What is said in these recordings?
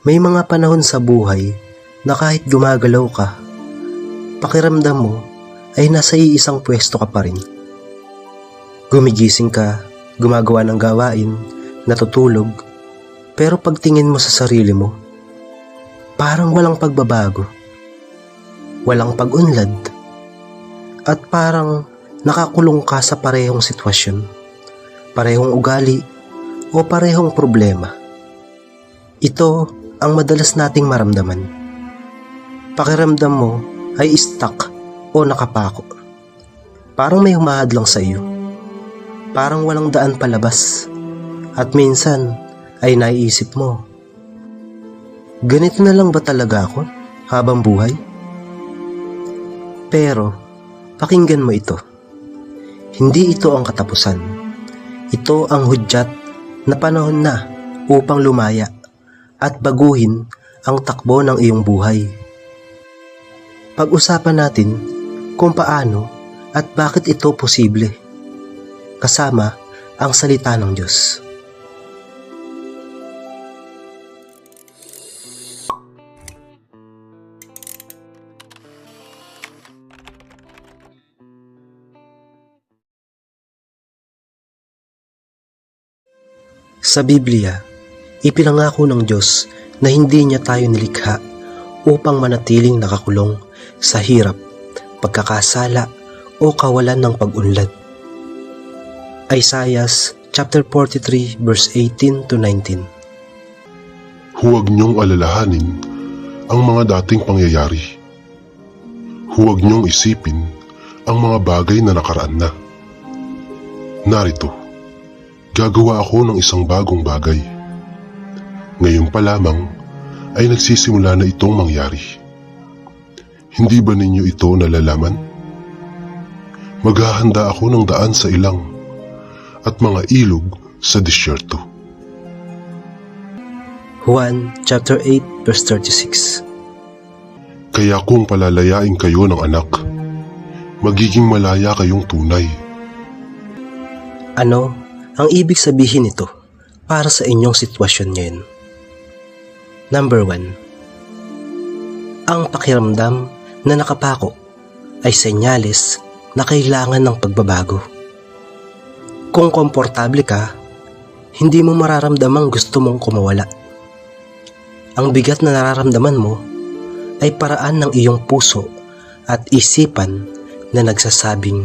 May mga panahon sa buhay na kahit gumagalaw ka, pakiramdam mo ay nasa iisang pwesto ka pa rin. Gumigising ka, gumagawa ng gawain, natutulog, pero pagtingin mo sa sarili mo, parang walang pagbabago, walang pag-unlad, at parang nakakulong ka sa parehong sitwasyon, parehong ugali, o parehong problema. Ito ang madalas nating maramdaman. Pakiramdam mo ay stuck o nakapako. Parang may humahadlang sa iyo. Parang walang daan palabas. At minsan ay naiisip mo, ganito na lang ba talaga ako habang buhay? Pero pakinggan mo ito. Hindi ito ang katapusan. Ito ang hudyat na panahon na upang lumaya at baguhin ang takbo ng iyong buhay. Pag-usapan natin kung paano at bakit ito posible, kasama ang salita ng Diyos. Sa Biblia, ipinangako ng Diyos na hindi niya tayo nilikha upang manatiling nakakulong sa hirap, pagkakasala o kawalan ng pag-unlad. Isaiah chapter 43 verse 18 to 19. Huwag niyong alalahanin ang mga dating pangyayari. Huwag niyong isipin ang mga bagay na nakaraan na. Narito, gagawa ako ng isang bagong bagay. Ngayon pa lamang ay nagsisimula na itong mangyari. Hindi ba ninyo ito nalalaman? Maghahanda ako ng daan sa ilang at mga ilog sa disyerto. Juan chapter 8 verse 36. Kaya kung palalayain kayo ng anak, magiging malaya kayong tunay. Ano ang ibig sabihin nito para sa inyong sitwasyon ngayon? Number 1. Ang pakiramdam na nakapako ay senyales na kailangan ng pagbabago. Kung komportable ka, hindi mo mararamdamang gusto mong kumawala. Ang bigat na nararamdaman mo ay paraan ng iyong puso at isipan na nagsasabing,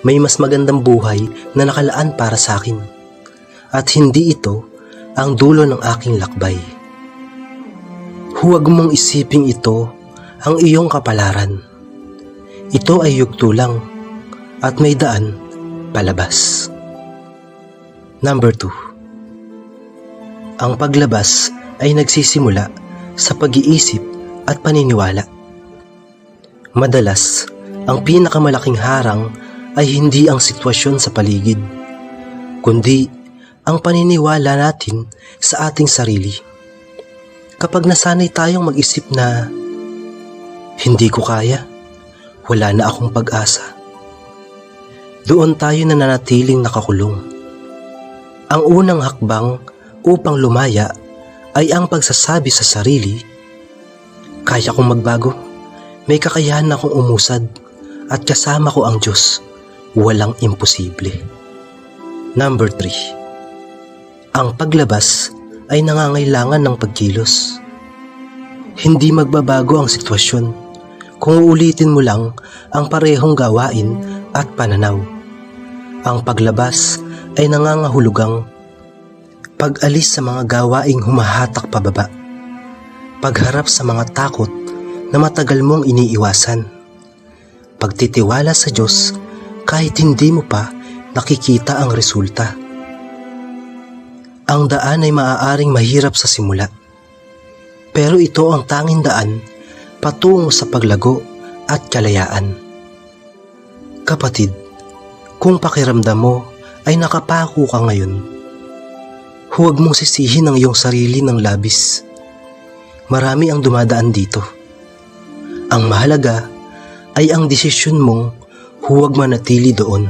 may mas magandang buhay na nakalaan para sa akin at hindi ito ang dulo ng aking lakbay. Huwag mong isiping ito ang iyong kapalaran. Ito ay yugto lang at may daan palabas. Number 2. Ang paglabas ay nagsisimula sa pag-iisip at paniniwala. Madalas, ang pinakamalaking harang ay hindi ang sitwasyon sa paligid, kundi ang paniniwala natin sa ating sarili. Kapag nasanay tayong mag-isip na, hindi ko kaya, wala na akong pag-asa, doon tayo nananatiling nakakulong. Ang unang hakbang upang lumaya ay ang pagsasabi sa sarili, kaya kong magbago, may kakayahan akong umusad, at kasama ko ang Diyos. Walang imposible. Number 3. Ang paglabas ay nangangailangan ng pagkilos. Hindi magbabago ang sitwasyon kung uulitin mo lang ang parehong gawain at pananaw. Ang paglabas ay nangangahulugang pag-alis sa mga gawaing humahatak pababa, pagharap sa mga takot na matagal mong iniiwasan, pagtitiwala sa Diyos kahit hindi mo pa nakikita ang resulta. Ang daan ay maaaring mahirap sa simula, pero ito ang tanging daan patungo sa paglago at kalayaan. Kapatid, kung pakiramdam mo ay nakapako ka ngayon, huwag mong sisihin ang iyong sarili ng labis. Marami ang dumadaan dito. Ang mahalaga ay ang desisyon mong huwag manatili doon.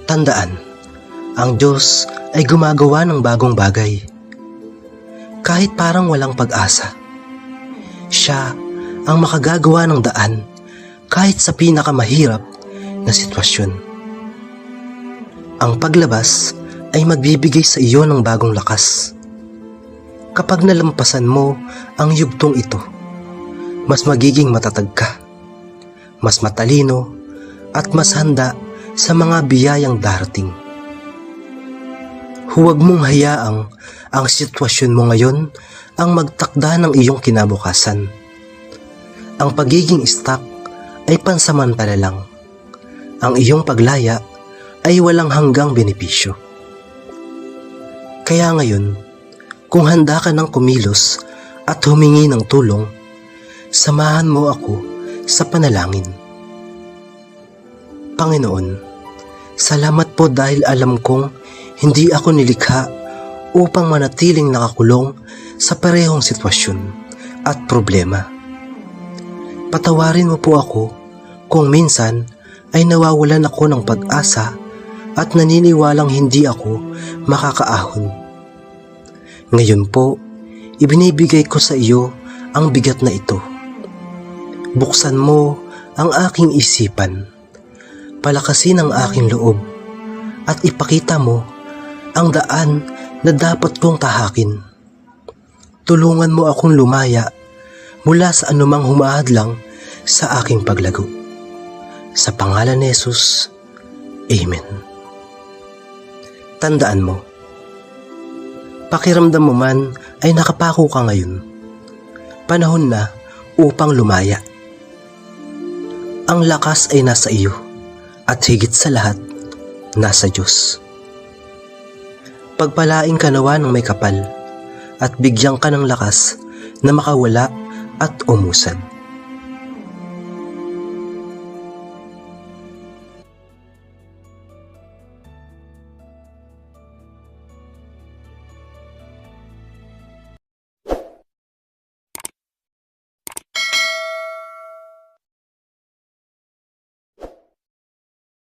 Tandaan, ang Diyos ay gumagawa ng bagong bagay. Kahit parang walang pag-asa, siya ang makagagawa ng daan kahit sa pinakamahirap na sitwasyon. Ang paglabas ay magbibigay sa iyo ng bagong lakas. Kapag nalampasan mo ang yugtong ito, mas magiging matatag ka, mas matalino, at mas handa sa mga biyayang darating. Huwag mong hayaang ang sitwasyon mo ngayon ang magtakda ng iyong kinabukasan. Ang pagiging stuck ay pansamantala lang. Ang iyong paglaya ay walang hanggang benepisyo. Kaya ngayon, kung handa ka ng kumilos at humingi ng tulong, samahan mo ako sa panalangin. Panginoon, salamat po dahil alam kong hindi ako nilikha upang manatiling nakakulong sa parehong sitwasyon at problema. Patawarin mo po ako kung minsan ay nawawalan ako ng pag-asa at naniniwalang hindi ako makakaahon. Ngayon po, ibinibigay ko sa iyo ang bigat na ito. Buksan mo ang aking isipan, palakasin ang aking loob, at ipakita mo ang daan na dapat kong tahakin. Tulungan mo akong lumaya mula sa anumang humahadlang sa aking paglago. Sa pangalan ni Jesus, Amen. Tandaan mo, pakiramdam mo man ay nakapako ka ngayon, panahon na upang lumaya. Ang lakas ay nasa iyo at higit sa lahat, nasa Diyos. Pagpalain ka nawa ng may kapal at bigyan ka ng lakas na makawala at umusad.